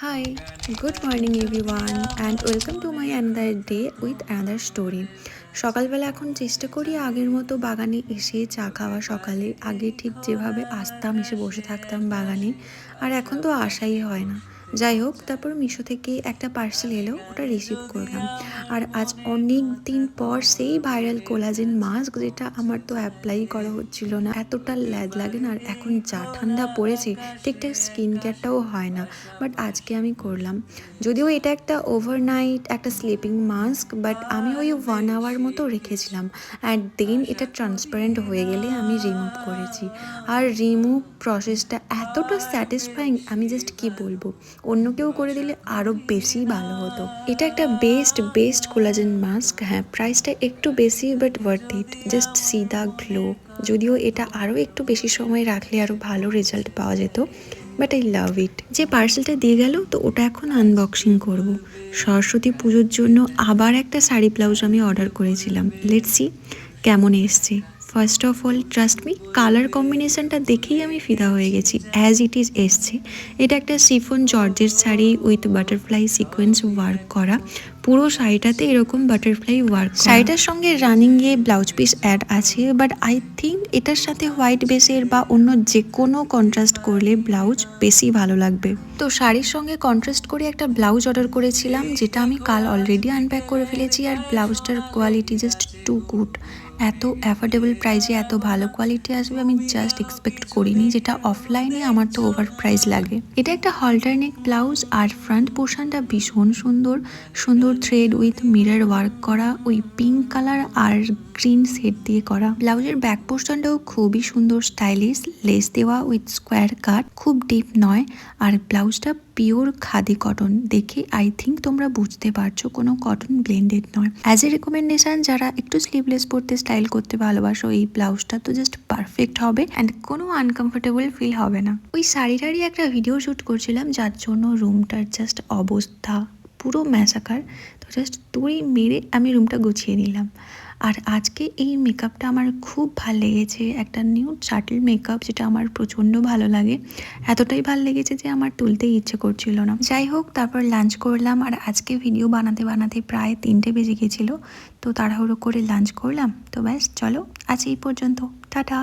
Hi, good morning everyone and welcome to my another day with another story. সকালবেলা এখন চেষ্টা করি আগের মতো বাগানে এসে চা খাওয়া সকালে। আগে ঠিক যেভাবে আসতাম, এসে বসে থাকতাম বাগানে, আর এখন তো আসাই হয় না। যাই হোক, তারপর মিশো থেকে একটা পার্সেল এলো, ওটা রিসিভ করলাম। আর আজ অনেক দিন পর সেই ভাইরাল কোলাজেন মাস্ক, যেটা আমার তো অ্যাপ্লাই করা হচ্ছিল না, এতটা ল্যাদ লাগে না। আর এখন যা ঠান্ডা পড়েছে, ঠিকঠাক স্কিন কেয়ারটাও হয় না, বাট আজকে আমি করলাম। যদিও এটা একটা ওভারনাইট একটা স্লিপিং মাস্ক, বাট আমি ওই 1 আওয়ার মতো রেখেছিলাম, অ্যান্ড দেন এটা ট্রান্সপারেন্ট হয়ে গেলে আমি রিমুভ করেছি। আর রিমুভ প্রসেসটা এতটা স্যাটিসফাইং, আমি জাস্ট কি বলবো, অন্য কেউ করে দিলে আরও বেশি ভালো হতো। এটা একটা বেস্ট কোলাজেন মাস্ক। হ্যাঁ, প্রাইসটা একটু বেশি, but worth it. Just see the glow. যদিও এটা আরও একটু বেশি সময় রাখলে আরও ভালো রেজাল্ট পাওয়া যেত, বাট আই লাভ ইট। যে পার্সেলটা দিয়ে গেল, তো ওটা এখন আনবক্সিং করব। সরস্বতী পুজোর জন্য আবার একটা শাড়ি ব্লাউজ আমি অর্ডার করেছিলাম। লেটস সি কেমন এসছে। First of all trust me, colour কম্বিনেশনটা দেখেই আমি ফিদা হয়ে গেছি। অ্যাজ ইট ইজ এসছে। এটা একটা শিফন জর্জের sari with butterfly sequence work করা। পুরো শাড়িটাতে এরকম বাটারফ্লাই ওয়ার্ক। শাড়িটার সঙ্গে রানিং এ ব্লাউজ পিস অ্যাড আছে, বাট আই থিঙ্ক এটার সাথে হোয়াইট বেসের বা অন্য যে কোনো কন্ট্রাস্ট করলে ব্লাউজ বেশি ভালো লাগবে। তো শাড়ির সঙ্গে কন্ট্রাস্ট করে একটা ব্লাউজ অর্ডার করেছিলাম, যেটা আমি কাল অলরেডি আনপ্যাক করে ফেলেছি। আর ব্লাউজটার কোয়ালিটি জাস্ট টু গুড। এত অ্যাফোর্ডেবল প্রাইসে এত ভালো কোয়ালিটি আসবে আমি জাস্ট এক্সপেক্ট করিনি, যেটা অফলাইনে আমার তো ওভার প্রাইস লাগে। এটা একটা হলটার নেক ব্লাউজ, আর ফ্রন্ট পোর্শনটা ভীষণ সুন্দর সুন্দর থ্রেড উইথ মিরর ওয়ার্ক করা, ওই পিঙ্ক কালার আর গ্রিন সেট দিয়ে করা। ব্লাউজের ব্যাক পোর্শনটাও খুবই সুন্দর স্টাইলিশ, লেস দেওয়া উইথ স্কোয়ার কাট, খুব ডিপ নয়। আর ব্লাউজটা পিওর খাদি কটন, দেখে আই থিঙ্ক তোমরা বুঝতে পারছো কোনো কটন ব্লেন্ডেড নয়। অ্যাজ এ রেকমেন্ডেশন, যারা একটু স্লিভলেস পরতে স্টাইল করতে ভালোবাসো, এই ব্লাউজটা তো জাস্ট পারফেক্ট হবে অ্যান্ড কোনো আনকমফোর্টেবল ফিল হবে না। ওই শাড়িটারই একটা ভিডিও শ্যুট করছিলাম, যার জন্য রুমটার জাস্ট অবস্থা পুরো ম্যাসাকার। তো জাস্ট তুই মেরে আমি রুমটা গুছিয়ে নিলাম। আর আজকে এই মেকআপটা আমার খুব ভালো লেগেছে, একটা নিউ শাটল মেকআপ, যেটা আমার প্রচণ্ড ভালো লাগে। এতটাই ভালো লেগেছে যে আমার তুলতেই ইচ্ছে করছিল না। যাই হোক, তারপর লাঞ্চ করলাম। আর আজকে ভিডিও বানাতে বানাতে প্রায় 3টে বেজে গেছিলো, তো তাড়াহুড়ো করে লাঞ্চ করলাম। তো ব্যাস, চলো আজ এই পর্যন্ত, টাটা।